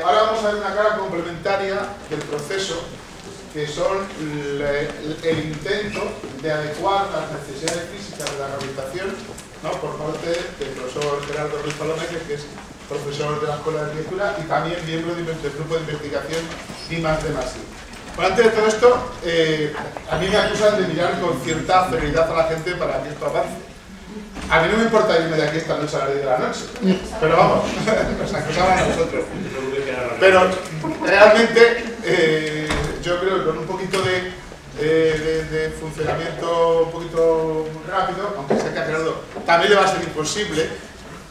Ahora vamos a ver una cara complementaria del proceso, que son el intento de adecuar las necesidades físicas de la rehabilitación, ¿no?, por parte del profesor Gerardo Ruiz Palomeque, que es profesor de la Escuela de Arquitectura y también miembro del grupo de investigación I+D+I. Bueno, antes de todo esto, a mí me acusan de mirar con cierta celeridad a la gente para que esto avance. A mí no me importa irme de aquí esta noche a las 10 de la noche, pero vamos, nos acusaban a nosotros. Pero realmente yo creo que con un poquito de funcionamiento un poquito rápido, aunque sé que a Gerardo también le va a ser imposible,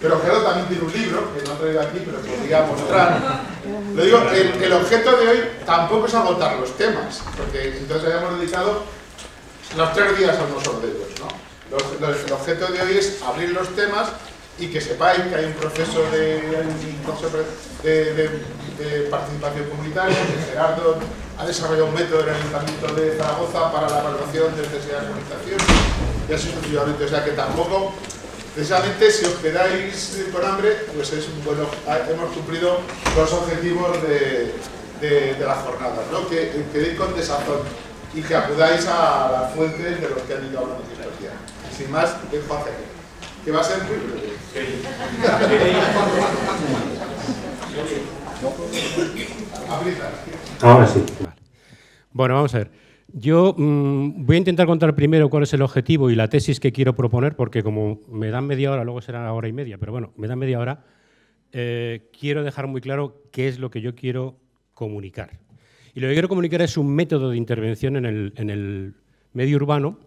pero Gerardo también tiene un libro, que no he traído aquí, pero podría mostrar. Lo digo, el objeto de hoy tampoco es agotar los temas, porque entonces habíamos dedicado los 3 días a unos de ellos, ¿no? El objeto de hoy es abrir los temas y que sepáis que hay un proceso de participación comunitaria, que Gerardo ha desarrollado un método en el Ayuntamiento de Zaragoza para la evaluación de necesidades de comunicación y así sucesivamente. O sea que tampoco, precisamente, si os quedáis con hambre, pues es bueno, hemos cumplido los objetivos de la jornada, ¿no? Que quedéis con desazón y que acudáis a las fuentes de los que han ido hablando de historia. Sin más, dejo a Gerardo, que va a ser muy breve. Ahora sí. Vale. Bueno, vamos a ver. Yo voy a intentar contar primero cuál es el objetivo y la tesis que quiero proponer, porque como me dan media hora, luego será una hora y media, pero bueno, me dan media hora, quiero dejar muy claro qué es lo que yo quiero comunicar. Y lo que quiero comunicar es un método de intervención en el medio urbano,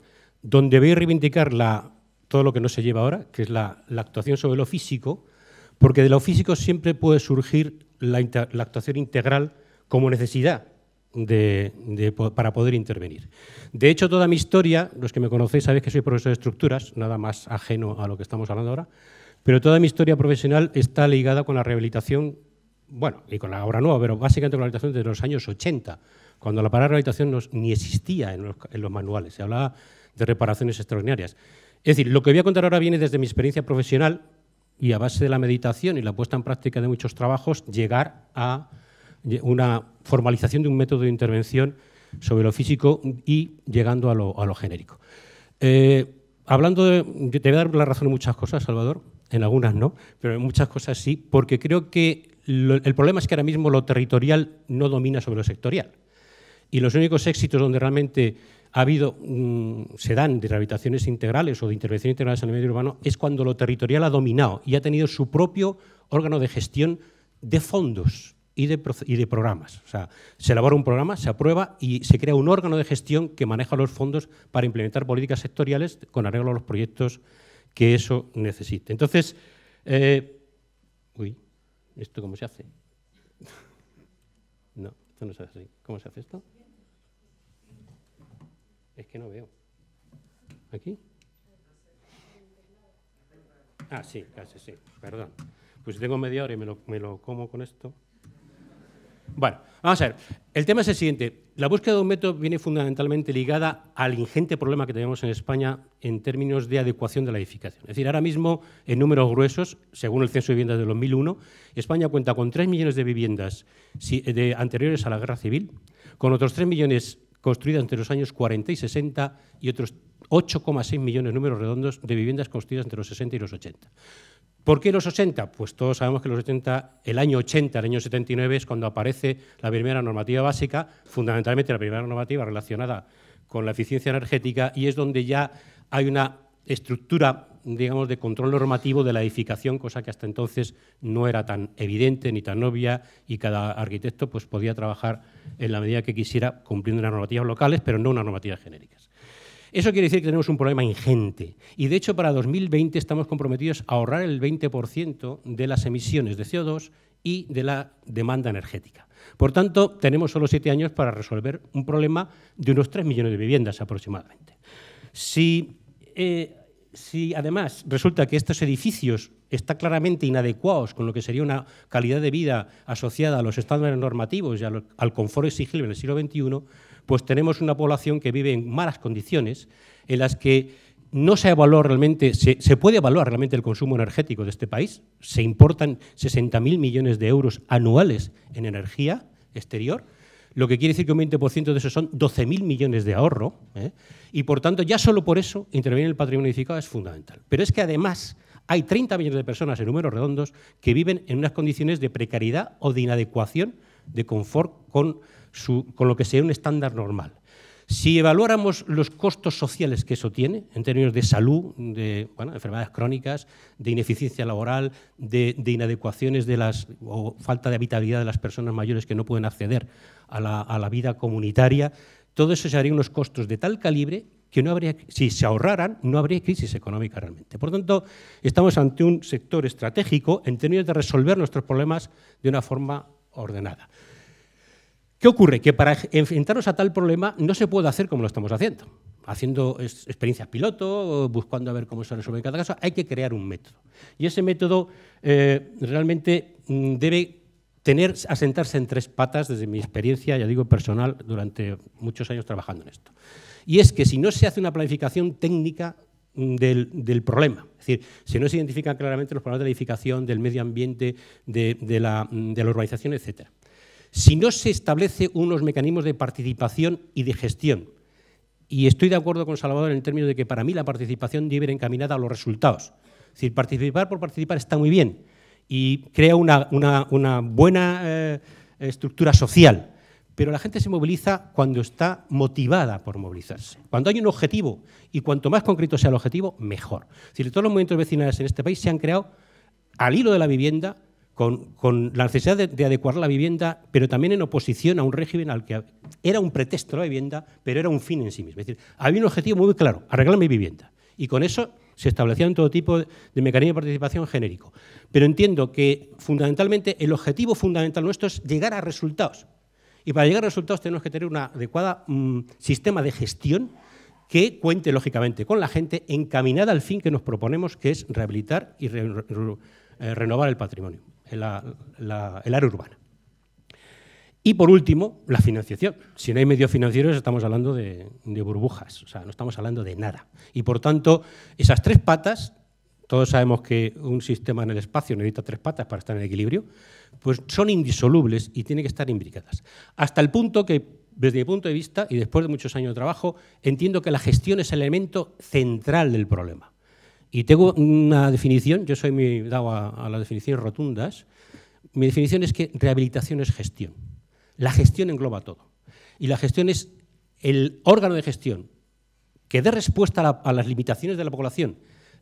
donde voy a reivindicar todo lo que no se lleva ahora, que es la actuación sobre lo físico, porque de lo físico siempre puede surgir la actuación integral como necesidad para poder intervenir. De hecho, toda mi historia, los que me conocéis sabéis que soy profesor de estructuras, nada más ajeno a lo que estamos hablando ahora, pero toda mi historia profesional está ligada con la rehabilitación, bueno, y con la obra nueva, pero básicamente con la rehabilitación desde los años 80, cuando la palabra rehabilitación ni existía en los manuales, se hablaba de reparaciones extraordinarias. Es decir, lo que voy a contar ahora viene desde mi experiencia profesional y a base de la meditación y la puesta en práctica de muchos trabajos, llegar a una formalización de un método de intervención sobre lo físico y llegando a lo genérico. Hablando te voy a dar la razón en muchas cosas, Salvador, en algunas no, pero en muchas cosas sí, porque creo que el problema es que ahora mismo lo territorial no domina sobre lo sectorial. Y los únicos éxitos donde realmente se dan de rehabilitaciones integrales o de intervenciones integrales en el medio urbano es cuando lo territorial ha dominado y ha tenido su propio órgano de gestión de fondos y de programas. O sea, se elabora un programa, se aprueba y se crea un órgano de gestión que maneja los fondos para implementar políticas sectoriales con arreglo a los proyectos que eso necesite. Entonces, ¿esto cómo se hace? No, esto no se hace así. ¿Cómo se hace esto? Es que no veo. ¿Aquí? Ah, sí, casi sí, perdón. Pues tengo media hora y me lo como con esto. Bueno, vamos a ver. El tema es el siguiente. La búsqueda de un método viene fundamentalmente ligada al ingente problema que tenemos en España en términos de adecuación de la edificación. Es decir, ahora mismo, en números gruesos, según el Censo de Viviendas de 2001, España cuenta con 3 millones de viviendas anteriores a la Guerra Civil, con otros 3 millones construidas entre los años 40 y 60 y otros 8,6 millones, números redondos, de viviendas construidas entre los 60 y los 80. ¿Por qué los 80? Pues todos sabemos que el año 80, el año 79 es cuando aparece la primera normativa básica, fundamentalmente la primera normativa relacionada con la eficiencia energética, y es donde ya hay una estructura, digamos, de control normativo de la edificación, cosa que hasta entonces no era tan evidente ni tan obvia, y cada arquitecto pues, podía trabajar en la medida que quisiera cumpliendo unas normativas locales, pero no unas normativas genéricas. Eso quiere decir que tenemos un problema ingente y, de hecho, para 2020 estamos comprometidos a ahorrar el 20% de las emisiones de CO2 y de la demanda energética. Por tanto, tenemos solo 7 años para resolver un problema de unos 3 millones de viviendas aproximadamente. Si además resulta que estos edificios están claramente inadecuados con lo que sería una calidad de vida asociada a los estándares normativos y al confort exigible en el siglo XXI, pues tenemos una población que vive en malas condiciones, en las que no se ha evaluado realmente, se puede evaluar realmente el consumo energético de este país. Se importan 60.000 millones de euros anuales en energía exterior, lo que quiere decir que un 20% de eso son 12.000 millones de ahorro, y por tanto ya solo por eso intervenir en el patrimonio edificado es fundamental. Pero es que además hay 30 millones de personas en números redondos que viven en unas condiciones de precariedad o de inadecuación de confort con lo que sería un estándar normal. Si evaluáramos los costos sociales que eso tiene, en términos de salud, de enfermedades crónicas, de ineficiencia laboral, de inadecuaciones o falta de habitabilidad de las personas mayores que no pueden acceder a la vida comunitaria, todo eso se haría unos costos de tal calibre que no habría, si se ahorraran, no habría crisis económica realmente. Por tanto, estamos ante un sector estratégico en términos de resolver nuestros problemas de una forma ordenada. ¿Qué ocurre? Que para enfrentarnos a tal problema no se puede hacer como lo estamos haciendo experiencias piloto, buscando a ver cómo se resuelve en cada caso. Hay que crear un método. Y ese método realmente debe asentarse en 3 patas, desde mi experiencia, ya digo, personal, durante muchos años trabajando en esto. Y es que si no se hace una planificación técnica del problema, es decir, si no se identifican claramente los problemas de la edificación, del medio ambiente, de la urbanización, etcétera. Si no se establecen unos mecanismos de participación y de gestión, y estoy de acuerdo con Salvador en el término de que para mí la participación debe ir encaminada a los resultados. Es decir, participar por participar está muy bien y crea una buena estructura social, pero la gente se moviliza cuando está motivada por movilizarse. Cuando hay un objetivo, y cuanto más concreto sea el objetivo, mejor. Es decir, todos los movimientos vecinales en este país se han creado al hilo de la vivienda, con la necesidad de adecuar la vivienda, pero también en oposición a un régimen al que era un pretexto la vivienda, pero era un fin en sí mismo. Es decir, había un objetivo muy claro, arreglar mi vivienda. Y con eso se establecían todo tipo de mecanismos de participación genérico. Pero entiendo que fundamentalmente el objetivo fundamental nuestro es llegar a resultados. Y para llegar a resultados tenemos que tener un adecuado sistema de gestión que cuente, lógicamente, con la gente encaminada al fin que nos proponemos, que es rehabilitar y renovar el patrimonio, el área urbana. Y, por último, la financiación. Si no hay medios financieros, estamos hablando de burbujas, o sea, no estamos hablando de nada. Y, por tanto, esas 3 patas, todos sabemos que un sistema en el espacio necesita 3 patas para estar en equilibrio, pues son indisolubles y tienen que estar imbricadas. Hasta el punto que, desde mi punto de vista, y después de muchos años de trabajo, entiendo que la gestión es el elemento central del problema. Y tengo una definición, yo soy muy dado a las definiciones rotundas. Mi definición es que rehabilitación es gestión. La gestión engloba todo. Y la gestión es el órgano de gestión que dé respuesta a las limitaciones de la población,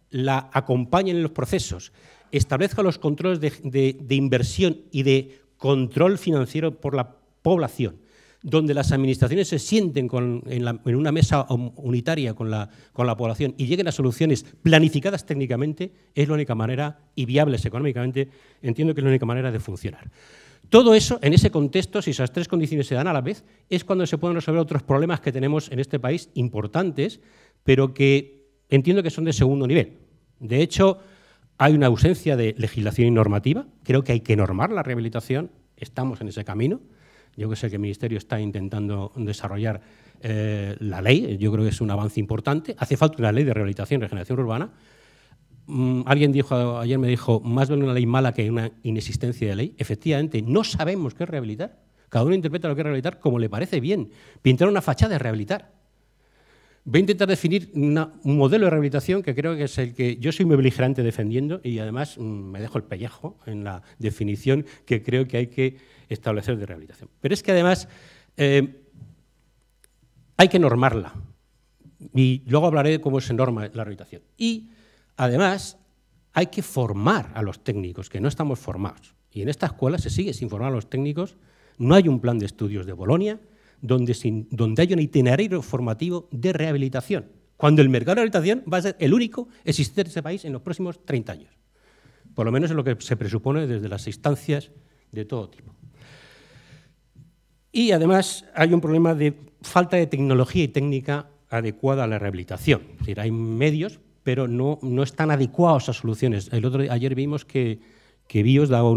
la acompañe en los procesos, establezca los controles de inversión y de control financiero por la población, donde las administraciones se sienten en una mesa unitaria con la población y lleguen a soluciones planificadas técnicamente, es la única manera, y viables económicamente, entiendo que es la única manera de funcionar. Todo eso, en ese contexto, si esas 3 condiciones se dan a la vez, es cuando se pueden resolver otros problemas que tenemos en este país importantes, pero que entiendo que son de segundo nivel. De hecho, hay una ausencia de legislación y normativa. Creo que hay que normar la rehabilitación. Estamos en ese camino. Yo sé que el Ministerio está intentando desarrollar la ley. Yo creo que es un avance importante. Hace falta una ley de rehabilitación y regeneración urbana. Alguien ayer me dijo, más vale una ley mala que una inexistencia de ley. Efectivamente, no sabemos qué es rehabilitar. Cada uno interpreta lo que es rehabilitar como le parece bien. Pintar una fachada es rehabilitar. Voy a intentar definir un modelo de rehabilitación que creo que es el que yo soy muy beligerante defendiendo y además me dejo el pellejo en la definición que creo que hay que establecer de rehabilitación. Pero es que además hay que normarla y luego hablaré de cómo se norma la rehabilitación. Y además hay que formar a los técnicos, que no estamos formados. Y en esta escuela se sigue sin formar a los técnicos. No hay un plan de estudios de Bolonia donde haya un itinerario formativo de rehabilitación, cuando el mercado de rehabilitación va a ser el único existente en este país en los próximos 30 años. Por lo menos es lo que se presupone desde las instancias de todo tipo. Y además hay un problema de falta de tecnología y técnica adecuada a la rehabilitación. Es decir, hay medios, pero no están adecuados a soluciones. Ayer vimos que BIOS daba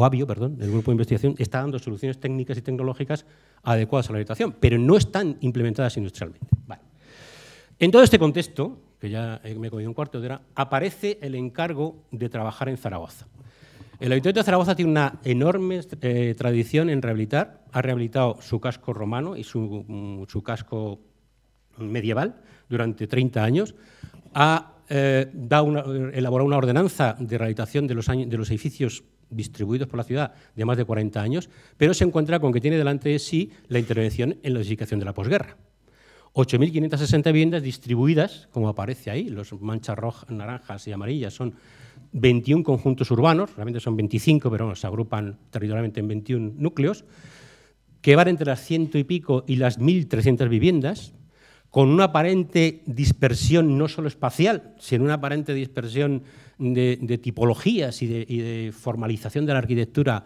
ABIO, el grupo de investigación, está dando soluciones técnicas y tecnológicas adecuadas a la rehabilitación, pero no están implementadas industrialmente. Vale. En todo este contexto, que ya me he comido un cuarto de hora, aparece el encargo de trabajar en Zaragoza. El Ayuntamiento de Zaragoza tiene una enorme tradición en rehabilitar. Ha rehabilitado su casco romano y su casco medieval durante 30 años. Ha elaborado una ordenanza de rehabilitación de los edificios distribuidos por la ciudad de más de 40 años, pero se encuentra con que tiene delante de sí la intervención en la edificación de la posguerra. 8.560 viviendas distribuidas, como aparece ahí, los manchas rojas, naranjas y amarillas son 21 conjuntos urbanos, realmente son 25, pero bueno, se agrupan territorialmente en 21 núcleos, que van entre las 100 y pico y las 1.300 viviendas, con una aparente dispersión no solo espacial, sino una aparente dispersión de tipologías y de formalización de la arquitectura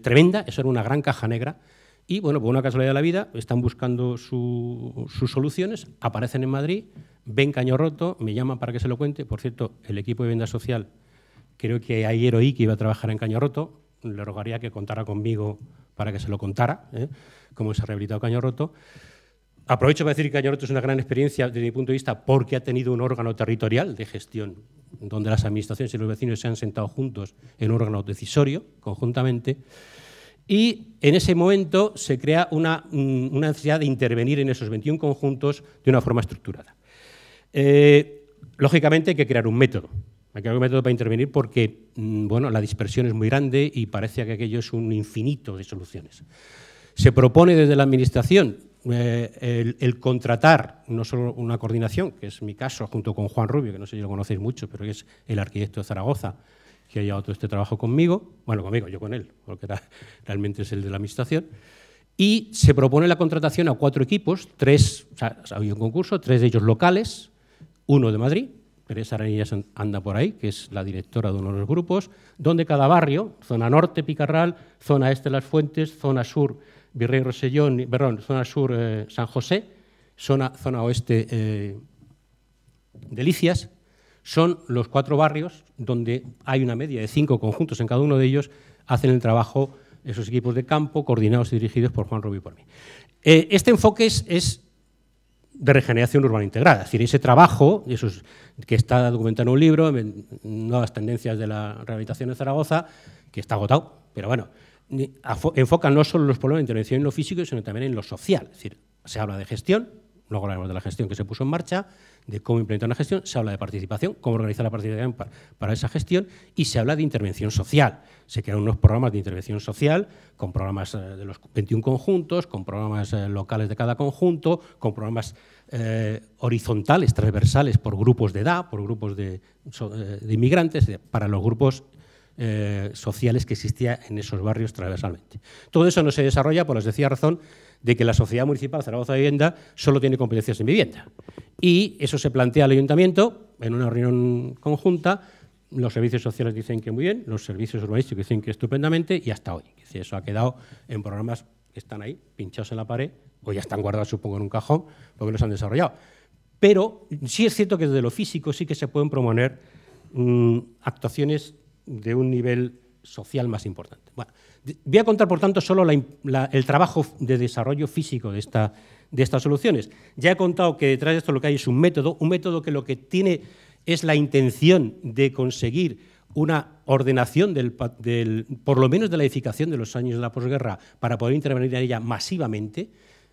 tremenda. Eso era una gran caja negra. Y, bueno, por una casualidad de la vida, están buscando sus soluciones, aparecen en Madrid, ven Caño Roto, me llaman para que se lo cuente. Por cierto, el equipo de vivienda social, creo que ayer oí que iba a trabajar en Caño Roto, le rogaría que contara conmigo para que se lo contara, cómo se ha rehabilitado Caño Roto. Aprovecho para decir que Caño Roto es una gran experiencia desde mi punto de vista porque ha tenido un órgano territorial de gestión donde las administraciones y los vecinos se han sentado juntos en un órgano decisorio, conjuntamente. Y en ese momento se crea una necesidad de intervenir en esos 21 conjuntos de una forma estructurada. Lógicamente hay que crear un método. Hay que crear un método para intervenir porque bueno, la dispersión es muy grande y parece que aquello es un infinito de soluciones. Se propone desde la Administración el contratar no solo una coordinación, que es mi caso, junto con Juan Rubio, que no sé si lo conocéis mucho, pero que es el arquitecto de Zaragoza, que ha llevado todo este trabajo conmigo, bueno, conmigo, yo con él, porque realmente es el de la Administración, y se propone la contratación a 4 equipos, 3, o sea, había un concurso, 3 de ellos locales, 1 de Madrid, Teresa Arenillas anda por ahí, que es la directora de uno de los grupos, donde cada barrio, zona norte Picarral, zona este Las Fuentes, zona sur Virrey Rosellón, perdón, zona sur San José, zona oeste Delicias, son los 4 barrios donde hay una media de 5 conjuntos en cada uno de ellos, hacen el trabajo esos equipos de campo coordinados y dirigidos por Juan Rubio y por mí. Este enfoque es de regeneración urbana integrada, es decir, ese trabajo, que está documentado en un libro, Nuevas tendencias de la rehabilitación de Zaragoza, que está agotado, pero bueno, enfoca no solo los problemas de intervención en lo físico, sino también en lo social, es decir, se habla de gestión, luego hablaremos de la gestión que se puso en marcha, de cómo implementar una gestión, se habla de participación, cómo organizar la participación para esa gestión y se habla de intervención social. Se crean unos programas de intervención social con programas de los 21 conjuntos, con programas locales de cada conjunto, con programas horizontales, transversales por grupos de edad, por grupos de inmigrantes, para los grupos sociales que existían en esos barrios transversalmente. Todo eso no se desarrolla por la sencilla razón de que la Sociedad Municipal Zaragoza de Vivienda solo tiene competencias en vivienda. Y eso se plantea al Ayuntamiento en una reunión conjunta, los servicios sociales dicen que muy bien, los servicios urbanísticos dicen que estupendamente y hasta hoy. Eso ha quedado en programas que están ahí, pinchados en la pared, o ya están guardados, supongo, en un cajón, porque no se han desarrollado. Pero sí es cierto que desde lo físico sí que se pueden proponer actuaciones de un nivel social más importante. Bueno, voy a contar, por tanto, solo el trabajo de desarrollo físico de estas soluciones. Ya he contado que detrás de esto lo que hay es un método que lo que tiene es la intención de conseguir una ordenación por lo menos de la edificación de los años de la posguerra para poder intervenir en ella masivamente.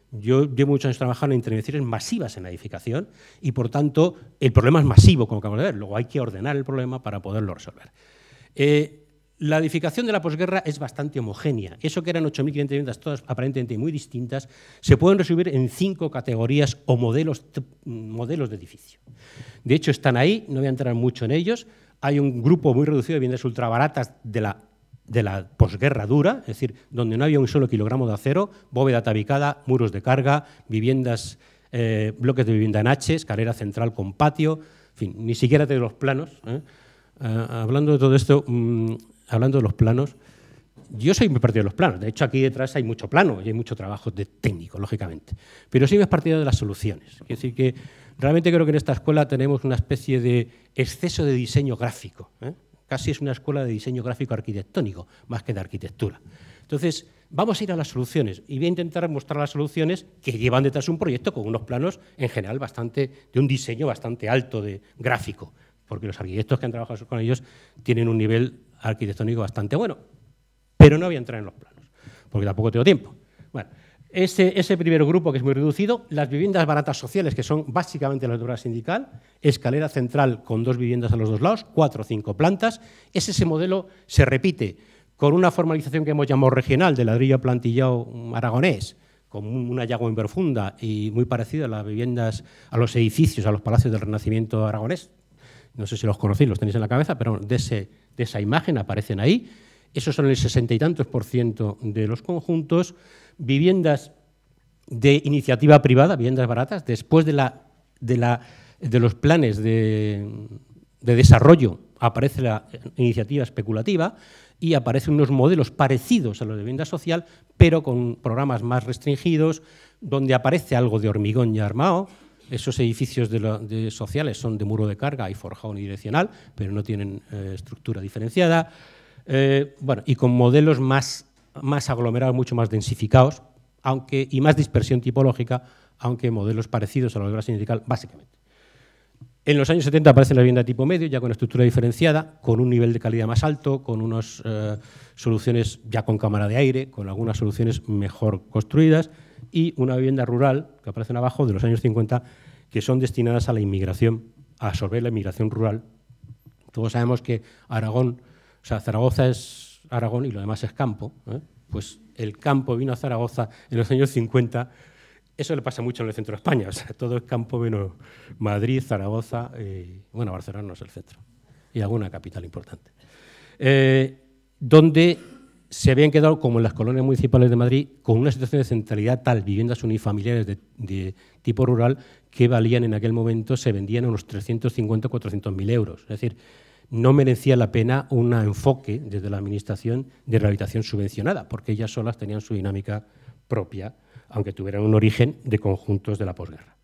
Yo llevo muchos años trabajando en intervenciones masivas en la edificación y, por tanto, el problema es masivo, como acabamos de ver. Luego hay que ordenar el problema para poderlo resolver. La edificación de la posguerra es bastante homogénea. Eso que eran 8.500 viviendas, todas aparentemente muy distintas, se pueden resumir en 5 categorías o modelos de edificio. De hecho, están ahí, no voy a entrar mucho en ellos. Hay un grupo muy reducido de viviendas ultrabaratas de la posguerra dura, es decir, donde no había un solo kilogramo de acero, bóveda tabicada, muros de carga, viviendas, bloques de vivienda en H, escalera central con patio, en fin, ni siquiera de los planos. Hablando de todo esto, hablando de los planos, yo soy muy partidario de los planos. De hecho, aquí detrás hay mucho plano y hay mucho trabajo técnico, lógicamente. Pero soy más partidario de las soluciones. Es decir, que realmente creo que en esta escuela tenemos una especie de exceso de diseño gráfico. Casi es una escuela de diseño gráfico arquitectónico, más que de arquitectura. Entonces, vamos a ir a las soluciones y voy a intentar mostrar las soluciones que llevan detrás un proyecto con unos planos, en general, de un diseño bastante alto de gráfico, porque los arquitectos que han trabajado con ellos tienen un nivel arquitectónico bastante bueno, pero no voy a entrar en los planos, porque tampoco tengo tiempo. Bueno, ese primer grupo, que es muy reducido, las viviendas baratas sociales, que son básicamente la obra sindical, escalera central con 2 viviendas a los 2 lados, 4 o 5 plantas. Ese modelo se repite con una formalización que hemos llamado regional, de ladrillo aplantillado aragonés, con una llagua profunda y muy parecida a las viviendas, a los edificios, a los palacios del Renacimiento aragonés. No sé si los conocéis, los tenéis en la cabeza, pero de esa imagen aparecen ahí. Esos son el 60 y tantos % de los conjuntos. Viviendas de iniciativa privada, viviendas baratas, después de los planes de desarrollo aparece la iniciativa especulativa y aparecen unos modelos parecidos a los de vivienda social, pero con programas más restringidos, donde aparece algo de hormigón ya armado. Esos edificios sociales son de muro de carga y forjado unidireccional, pero no tienen estructura diferenciada. Bueno, y con modelos más aglomerados, mucho más densificados, y más dispersión tipológica, aunque modelos parecidos a los de la sindical, básicamente. En los años 70 aparece la vivienda tipo medio, ya con estructura diferenciada, con un nivel de calidad más alto, con unas soluciones ya con cámara de aire, con algunas soluciones mejor construidas, y una vivienda rural, que aparecen abajo, de los años 50, que son destinadas a la inmigración, a absorber la inmigración rural. Todos sabemos que Zaragoza es Aragón y lo demás es campo, ¿eh? Pues el campo vino a Zaragoza en los años 50. Eso le pasa mucho en el centro de España, o sea, todo es campo menos Madrid, Zaragoza, bueno, Barcelona no es el centro, y alguna capital importante. Donde se habían quedado, como en las colonias municipales de Madrid, con una situación de centralidad tal, viviendas unifamiliares de tipo rural, que valían en aquel momento, se vendían a unos 350 o 400.000 euros. Es decir, no merecía la pena un enfoque desde la Administración de rehabilitación subvencionada, porque ellas solas tenían su dinámica propia, aunque tuvieran un origen de conjuntos de la posguerra.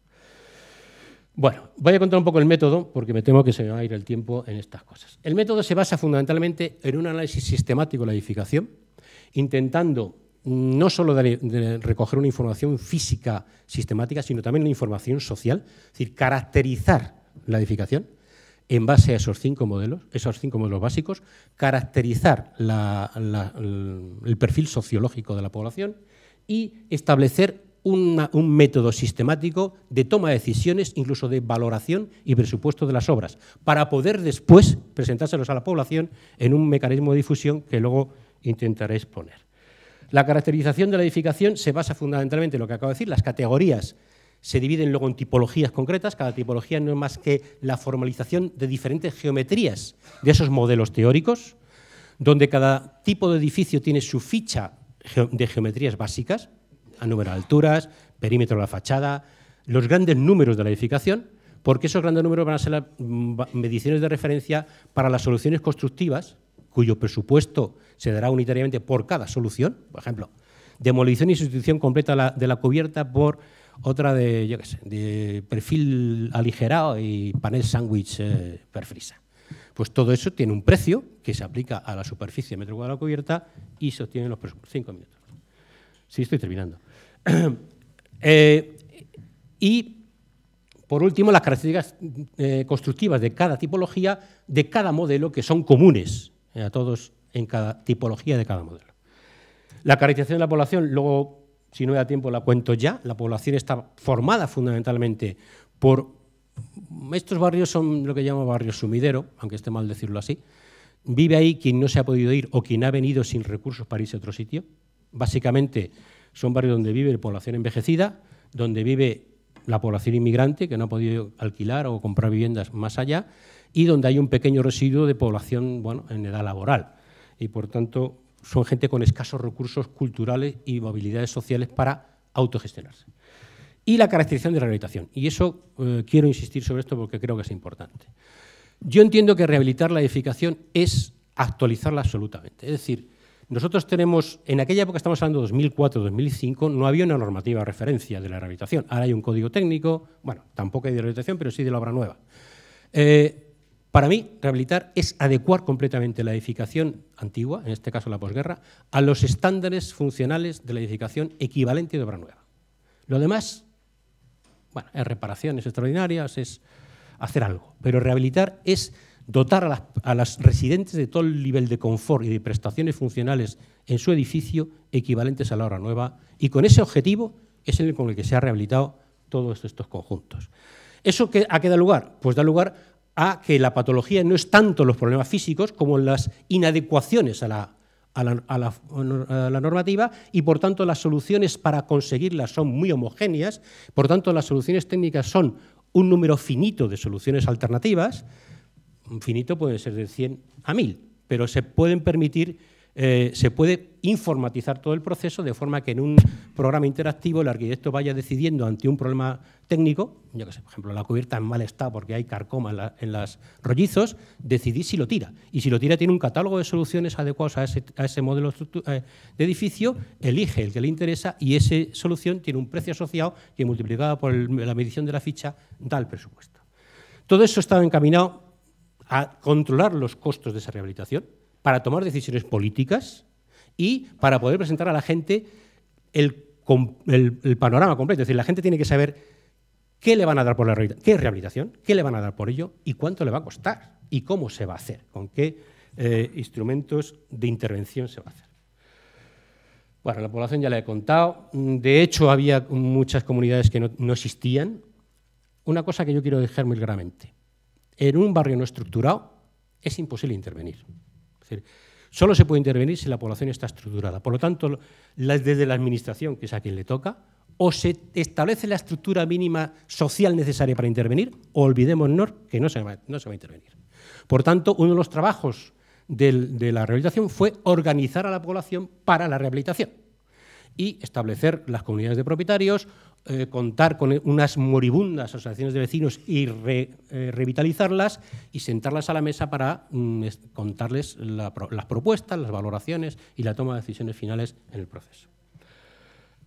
Bueno, voy a contar un poco el método, porque me temo que se me va a ir el tiempo en estas cosas. El método se basa fundamentalmente en un análisis sistemático de la edificación, intentando no solo de recoger una información física sistemática, sino también una información social, es decir, caracterizar la edificación en base a esos 5 modelos básicos, caracterizar el perfil sociológico de la población y establecer un método sistemático de toma de decisiones, incluso de valoración y presupuesto de las obras, para poder después presentárselos a la población en un mecanismo de difusión que luego intentaré exponer. La caracterización de la edificación se basa fundamentalmente en lo que acabo de decir, las categorías se dividen luego en tipologías concretas, cada tipología no es más que la formalización de diferentes geometrías de esos modelos teóricos, donde cada tipo de edificio tiene su ficha de geometrías básicas, a número de alturas, perímetro de la fachada, los grandes números de la edificación, porque esos grandes números van a ser las mediciones de referencia para las soluciones constructivas, cuyo presupuesto se dará unitariamente por cada solución. Por ejemplo, demolición y sustitución completa de la cubierta por otra de perfil aligerado y panel sándwich perfrisa. Pues todo eso tiene un precio que se aplica a la superficie de metro cuadrado de la cubierta y se obtienen los presupuestos. 5 minutos. Sí, estoy terminando. Y, por último, las características constructivas de cada tipología, de cada modelo, que son comunes a todos en cada tipología de cada modelo. La caracterización de la población, luego, si no me da tiempo, la cuento ya. La población está formada fundamentalmente por... Estos barrios son lo que llamo barrios sumidero, aunque esté mal decirlo así. Vive ahí quien no se ha podido ir o quien ha venido sin recursos para irse a otro sitio. Básicamente son barrios donde vive la población envejecida, donde vive la población inmigrante que no ha podido alquilar o comprar viviendas más allá y donde hay un pequeño residuo de población, bueno, en edad laboral. Y, por tanto, son gente con escasos recursos culturales y movilidades sociales para autogestionarse. Y la caracterización de la rehabilitación. Y eso quiero insistir sobre esto porque creo que es importante. Yo entiendo que rehabilitar la edificación es actualizarla absolutamente. Es decir, nosotros tenemos, en aquella época, estamos hablando de 2004-2005, no había una normativa de referencia de la rehabilitación. Ahora hay un código técnico, bueno, tampoco hay de rehabilitación, pero sí de la obra nueva. Para mí, rehabilitar es adecuar completamente la edificación antigua, en este caso la posguerra, a los estándares funcionales de la edificación equivalente de obra nueva. Lo demás, bueno, es reparaciones extraordinarias, es hacer algo, pero rehabilitar es dotar a las residentes de todo el nivel de confort y de prestaciones funcionales en su edificio equivalentes a la obra nueva, y con ese objetivo es con el que se ha rehabilitado todos estos conjuntos. ¿Eso a qué da lugar? Pues da lugar a que la patología no es tanto los problemas físicos como las inadecuaciones a la normativa, y por tanto las soluciones para conseguirlas son muy homogéneas, por tanto las soluciones técnicas son un número finito de soluciones alternativas. Finito puede ser de 100 a 1000, pero se pueden permitir, se puede informatizar todo el proceso de forma que en un programa interactivo el arquitecto vaya decidiendo ante un problema técnico, yo que sé, por ejemplo, la cubierta en mal estado porque hay carcoma en los rollizos, decidir si lo tira. Y si lo tira tiene un catálogo de soluciones adecuados a ese modelo de edificio, elige el que le interesa y esa solución tiene un precio asociado que multiplicado por la medición de la ficha da el presupuesto. Todo eso estaba encaminado a controlar los costos de esa rehabilitación, para tomar decisiones políticas y para poder presentar a la gente el panorama completo. Es decir, la gente tiene que saber qué le van a dar por la rehabilitación, qué es rehabilitación, qué le van a dar por ello y cuánto le va a costar y cómo se va a hacer, con qué instrumentos de intervención se va a hacer. Bueno, la población ya la he contado. De hecho, había muchas comunidades que no existían. Una cosa que yo quiero dejar muy claramente. En un barrio no estructurado es imposible intervenir. Es decir, solo se puede intervenir si la población está estructurada. Por lo tanto, desde la administración, que es a quien le toca, o se establece la estructura mínima social necesaria para intervenir, o olvidémonos que no se va a intervenir. Por tanto, uno de los trabajos de la rehabilitación fue organizar a la población para la rehabilitación y establecer las comunidades de propietarios, contar con unas moribundas asociaciones de vecinos y revitalizarlas y sentarlas a la mesa para contarles las propuestas, las valoraciones y la toma de decisiones finales en el proceso.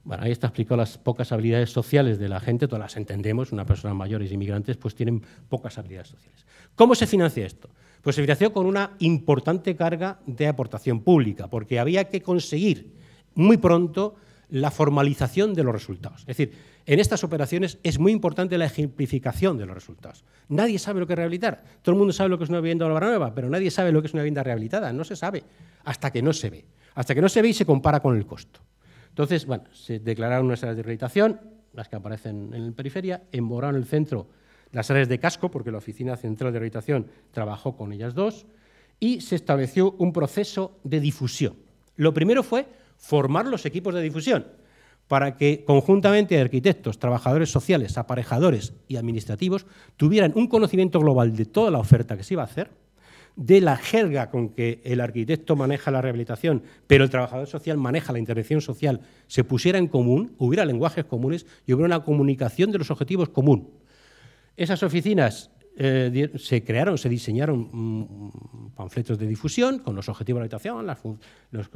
Bueno, ahí está explicado las pocas habilidades sociales de la gente, todas las entendemos, unas personas mayores y inmigrantes pues tienen pocas habilidades sociales. ¿Cómo se financia esto? Pues se financió con una importante carga de aportación pública, porque había que conseguir muy pronto la formalización de los resultados. Es decir, en estas operaciones es muy importante la ejemplificación de los resultados. Nadie sabe lo que es rehabilitar. Todo el mundo sabe lo que es una vivienda de obra nueva, pero nadie sabe lo que es una vivienda rehabilitada. No se sabe hasta que no se ve. Hasta que no se ve y se compara con el costo. Entonces, bueno, se declararon unas áreas de rehabilitación, las que aparecen en la periferia, emboraron en el centro las áreas de casco, porque la Oficina Central de Rehabilitación trabajó con ellas dos, y se estableció un proceso de difusión. Lo primero fue formar los equipos de difusión para que conjuntamente arquitectos, trabajadores sociales, aparejadores y administrativos tuvieran un conocimiento global de toda la oferta que se iba a hacer, de la jerga con que el arquitecto maneja la rehabilitación, pero el trabajador social maneja la intervención social, se pusiera en común, hubiera lenguajes comunes y hubiera una comunicación de los objetivos común. Esas oficinas se crearon, se diseñaron panfletos de difusión con los objetivos de la rehabilitación, las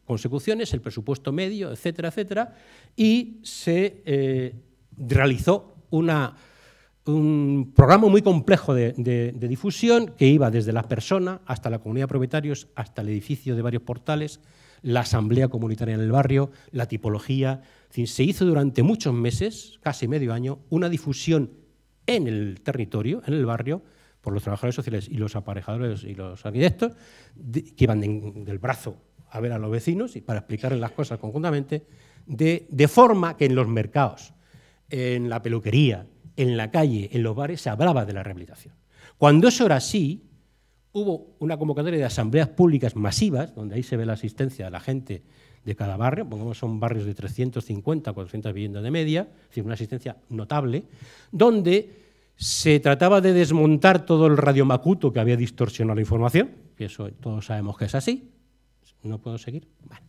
consecuciones, el presupuesto medio, etcétera, etcétera, y se realizó un programa muy complejo de difusión que iba desde la persona hasta la comunidad de propietarios, hasta el edificio de varios portales, la asamblea comunitaria en el barrio, la tipología. Es decir, se hizo durante muchos meses, casi medio año, una difusión en el territorio, en el barrio, por los trabajadores sociales y los aparejadores y los arquitectos, que iban del brazo a ver a los vecinos y para explicarles las cosas conjuntamente, de forma que en los mercados, en la peluquería, en la calle, en los bares, se hablaba de la rehabilitación. Cuando eso era así, hubo una convocatoria de asambleas públicas masivas, donde ahí se ve la asistencia de la gente de cada barrio, pongamos son barrios de 350, 400 viviendas de media, es decir, una asistencia notable, donde se trataba de desmontar todo el radiomacuto que había distorsionado la información, que eso todos sabemos que es así, ¿no puedo seguir? Vale.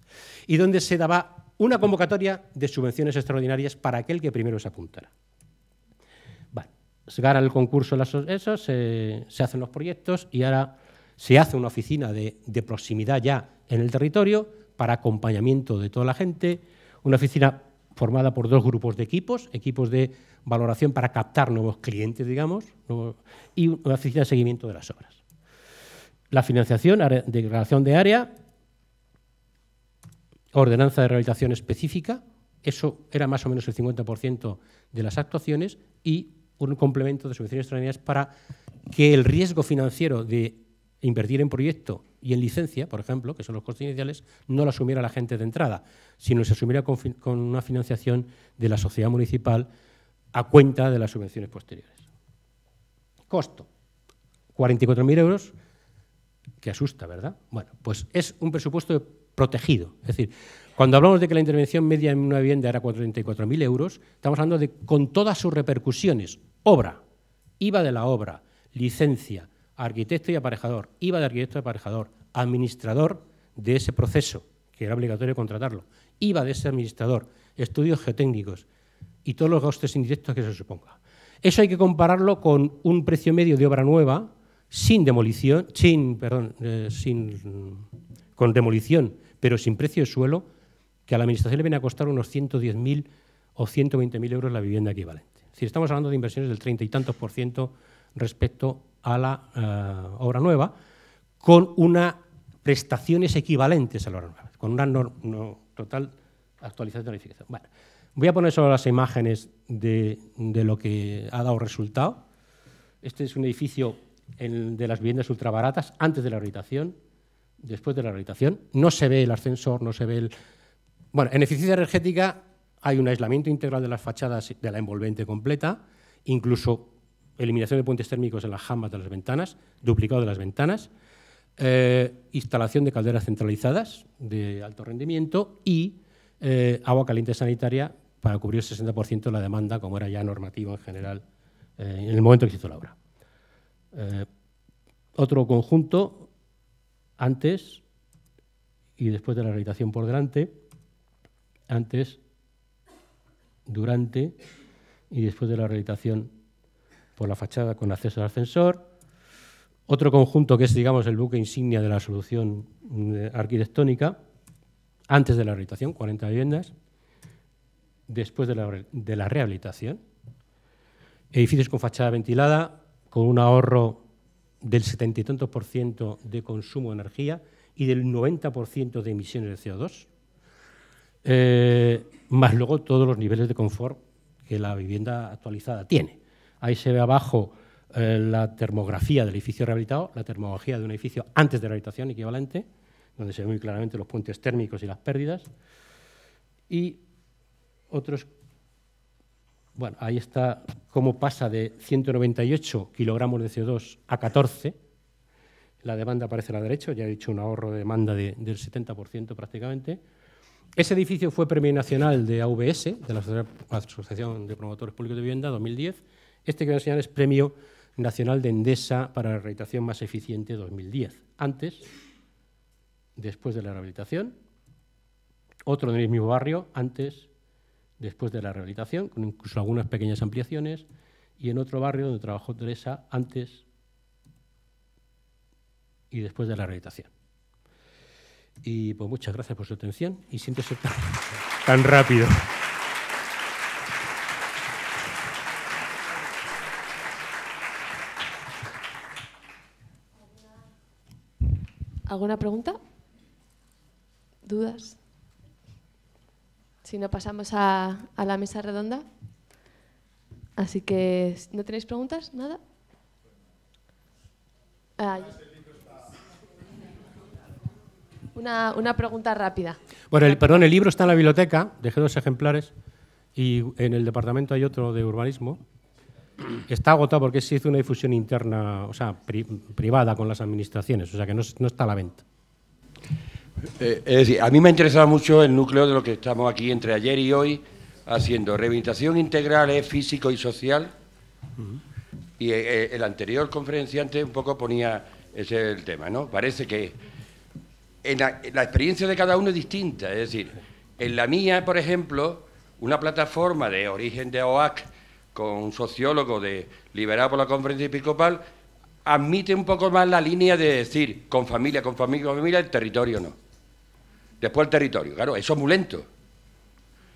Y donde se daba una convocatoria de subvenciones extraordinarias para aquel que primero se apuntara. Vale. Se gana el concurso, se hacen los proyectos y ahora se hace una oficina de proximidad ya en el territorio para acompañamiento de toda la gente, una oficina formada por 2 grupos de equipos de valoración para captar nuevos clientes, digamos, y una oficina de seguimiento de las obras. La financiación, declaración de área, ordenanza de rehabilitación específica, eso era más o menos el 50% de las actuaciones, y un complemento de subvenciones extraordinarias para que el riesgo financiero de invertir en proyecto y en licencia, por ejemplo, que son los costes iniciales, no lo asumiera la gente de entrada, sino se asumiera con una financiación de la sociedad municipal a cuenta de las subvenciones posteriores. Costo, 44.000 euros, que asusta, ¿verdad? Bueno, pues es un presupuesto protegido. Es decir, cuando hablamos de que la intervención media en una vivienda era 44.000 euros, estamos hablando de con todas sus repercusiones, obra, IVA de la obra, licencia, arquitecto y aparejador, IVA de arquitecto y aparejador, administrador de ese proceso, que era obligatorio contratarlo, IVA de ese administrador, estudios geotécnicos y todos los gastos indirectos que se suponga. Eso hay que compararlo con un precio medio de obra nueva sin demolición, con demolición, pero sin precio de suelo, que a la Administración le viene a costar unos 110.000 o 120.000 euros la vivienda equivalente. Es decir, estamos hablando de inversiones del 30 y tantos % respecto a la obra nueva, con unas prestaciones equivalentes a la obra nueva, con una total actualización de la edificación. Bueno, voy a poner solo las imágenes de lo que ha dado resultado. Este es un edificio de las viviendas ultrabaratas antes de la rehabilitación, después de la rehabilitación. No se ve el ascensor, no se ve el... Bueno, en eficiencia energética hay un aislamiento integral de las fachadas de la envolvente completa, incluso eliminación de puentes térmicos en las jambas de las ventanas, duplicado de las ventanas, instalación de calderas centralizadas de alto rendimiento y agua caliente sanitaria para cubrir el 60% de la demanda, como era ya normativo en general en el momento que se hizo la obra. Otro conjunto, antes y después de la rehabilitación por delante, antes, durante y después de la rehabilitación por la fachada con acceso al ascensor. Otro conjunto que es, digamos, el buque insignia de la solución arquitectónica, antes de la rehabilitación, 40 viviendas, después de la rehabilitación, edificios con fachada ventilada, con un ahorro del 70 y tantos % de consumo de energía y del 90% de emisiones de CO2, más luego todos los niveles de confort que la vivienda actualizada tiene. Ahí se ve abajo la termografía del edificio rehabilitado, la termografía de un edificio antes de rehabilitación equivalente, donde se ven muy claramente los puentes térmicos y las pérdidas. Y otros, bueno, ahí está cómo pasa de 198 kilogramos de CO2 a 14. La demanda aparece a la derecha, ya he dicho un ahorro de demanda del 70% prácticamente. Ese edificio fue Premio Nacional de AVS, de la Asociación de Promotores Públicos de Vivienda, 2010. Este que voy a enseñar es Premio Nacional de Endesa para la Rehabilitación Más Eficiente, 2010. Antes, después de la rehabilitación. Otro del mismo barrio, antes, después de la rehabilitación, con incluso algunas pequeñas ampliaciones. Y en otro barrio donde trabajó Teresa, antes y después de la rehabilitación. Y pues muchas gracias por su atención y siéntese tan rápido. ¿Alguna pregunta? ¿Dudas? Si no, pasamos a la mesa redonda. Así que, ¿no tenéis preguntas? ¿Nada? Una pregunta rápida. Bueno, el libro está en la biblioteca, dejé 2 ejemplares, y en el departamento hay otro de urbanismo. Está agotado porque se hizo una difusión interna, o sea, privada con las administraciones, o sea que no está a la venta. Es decir, a mí me ha interesado mucho el núcleo de lo que estamos aquí entre ayer y hoy haciendo. Rehabilitación integral es físico y social. Y el anterior conferenciante un poco ponía ese el tema, ¿no? Parece que la experiencia de cada uno es distinta. Es decir, en la mía, por ejemplo, una plataforma de origen de OAC con un sociólogo liberado por la Conferencia Episcopal admite un poco más la línea de decir con familia, el territorio no. Después el territorio, claro, eso es muy lento.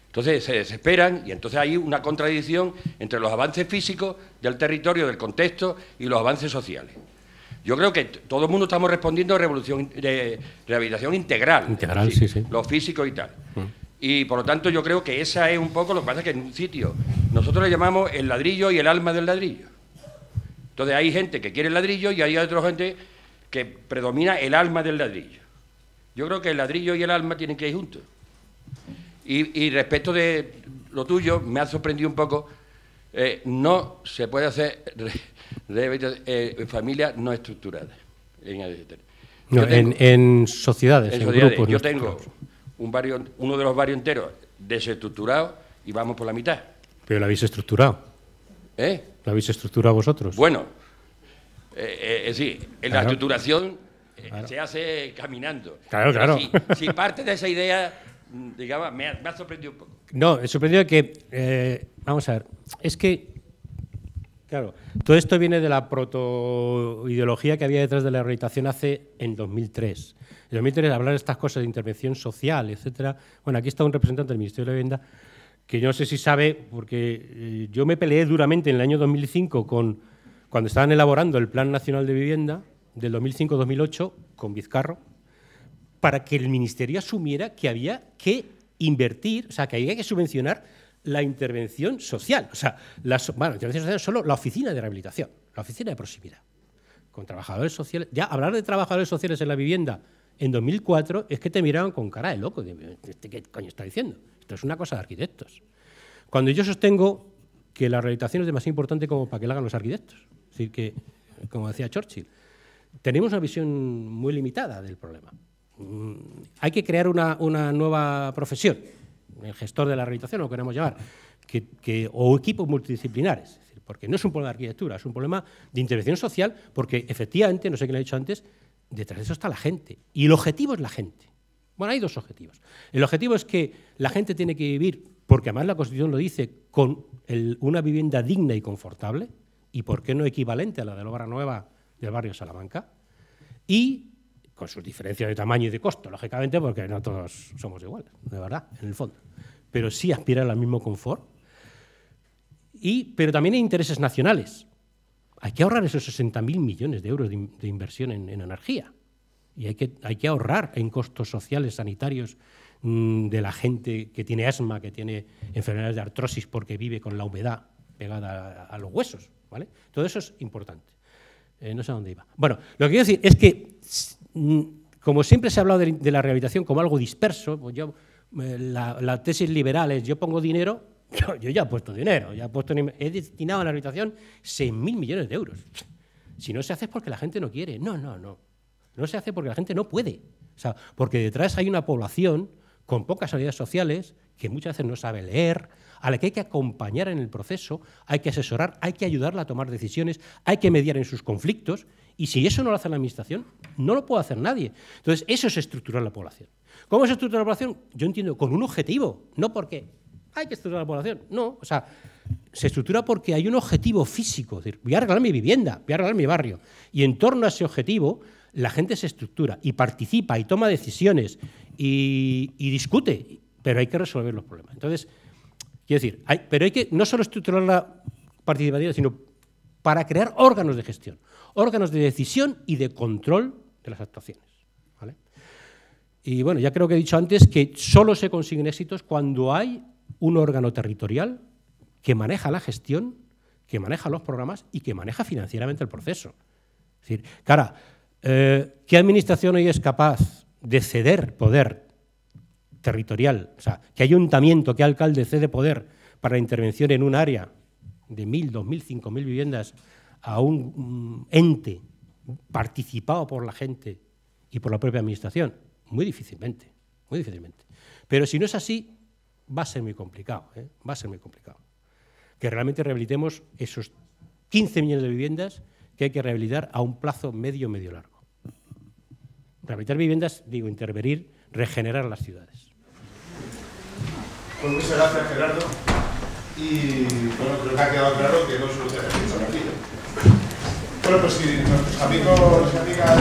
Entonces se desesperan y entonces hay una contradicción entre los avances físicos del territorio, del contexto y los avances sociales. Yo creo que todo el mundo estamos respondiendo a rehabilitación integral. Integral, sí, sí. Lo físico y tal. Y por lo tanto yo creo que esa es un poco lo que pasa, que en un sitio nosotros le llamamos el ladrillo y el alma del ladrillo. Entonces hay gente que quiere el ladrillo y hay otra gente que predomina el alma del ladrillo. Yo creo que el ladrillo y el alma tienen que ir juntos. Y respecto de lo tuyo, me ha sorprendido un poco, no se puede hacer familias no estructuradas. En sociedades, en grupos. Yo tengo uno de los barrios enteros desestructurados y vamos por la mitad. Pero lo habéis estructurado. ¿Lo habéis estructurado vosotros? Bueno, sí, la estructuración se hace caminando. Claro. Si parte de esa idea, digamos, me ha sorprendido un poco. No, me sorprendido que, vamos a ver, es que, claro, todo esto viene de la protoideología que había detrás de la rehabilitación en 2003. En 2003, hablar de estas cosas de intervención social, etcétera. Bueno, aquí está un representante del Ministerio de la Vivienda que yo no sé si sabe, porque yo me peleé duramente en el año 2005 cuando estaban elaborando el Plan Nacional de Vivienda del 2005-2008 con Vizcarro, para que el Ministerio asumiera que había que invertir, o sea, que había que subvencionar la intervención social. O sea, la intervención social es solo la oficina de rehabilitación, la oficina de proximidad, con trabajadores sociales. Ya hablar de trabajadores sociales en la vivienda en 2004 es que te miraban con cara de loco. ¿Qué coño está diciendo? Esto es una cosa de arquitectos. Cuando yo sostengo que la rehabilitación es demasiado importante como para que la hagan los arquitectos. Es decir, que, como decía Churchill, tenemos una visión muy limitada del problema. Hay que crear una nueva profesión, el gestor de la rehabilitación, lo queremos llamar, o equipos multidisciplinares, es decir, porque no es un problema de arquitectura, es un problema de intervención social, porque efectivamente, no sé quién lo ha dicho antes, detrás de eso está la gente, y el objetivo es la gente. Bueno, hay dos objetivos. El objetivo es que la gente tiene que vivir, porque además la Constitución lo dice, con una vivienda digna y confortable, y por qué no equivalente a la de la obra nueva del barrio Salamanca, y con sus diferencias de tamaño y de costo, lógicamente, porque no todos somos iguales, de verdad, en el fondo. Pero sí aspiran al mismo confort. Pero también hay intereses nacionales. Hay que ahorrar esos 60.000 millones de euros de inversión en energía. Y hay que ahorrar en costos sociales, sanitarios, de la gente que tiene asma, que tiene enfermedades de artrosis porque vive con la humedad pegada a los huesos, ¿vale? Todo eso es importante. No sé a dónde iba. Bueno, lo que quiero decir es que, como siempre se ha hablado de la rehabilitación como algo disperso, pues la tesis liberal es yo pongo dinero, yo ya he puesto dinero, he destinado a la rehabilitación 6.000 millones de euros. Si no se hace es porque la gente no quiere. No. No se hace porque la gente no puede. O sea, porque detrás hay una población con pocas habilidades sociales que muchas veces no sabe leer, a la que hay que acompañar en el proceso, hay que asesorar, hay que ayudarla a tomar decisiones, hay que mediar en sus conflictos, y si eso no lo hace la Administración, no lo puede hacer nadie. Entonces, eso es estructurar la población. ¿Cómo se estructura la población? Yo entiendo, con un objetivo, no porque hay que estructurar la población, no, o sea, se estructura porque hay un objetivo físico, es decir, voy a arreglar mi vivienda, voy a arreglar mi barrio, y en torno a ese objetivo la gente se estructura y participa y toma decisiones y discute, pero hay que resolver los problemas. Entonces, quiero decir, pero hay que no solo estructurar la participativa, sino para crear órganos de gestión, órganos de decisión y de control de las actuaciones, ¿vale? Y bueno, ya creo que he dicho antes que solo se consiguen éxitos cuando hay un órgano territorial que maneja la gestión, que maneja los programas y que maneja financieramente el proceso. Es decir, cara, ¿qué administración hoy es capaz de ceder poder territorial? O sea, ¿qué ayuntamiento, qué alcalde cede poder para la intervención en un área de 1.000, 2.000, 5.000 viviendas a un ente participado por la gente y por la propia administración? Muy difícilmente, muy difícilmente. Pero si no es así, va a ser muy complicado, va a ser muy complicado. Que realmente rehabilitemos esos 15 millones de viviendas que hay que rehabilitar a un plazo medio largo. Rehabilitar viviendas, digo, intervenir, regenerar las ciudades. Pues muchas gracias, Gerardo. Y bueno, creo que ha quedado claro que no solo se hace mucho aquí. Bueno, pues si nuestros amigos y amigas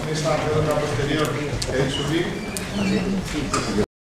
en esta redonda posterior quieren subir.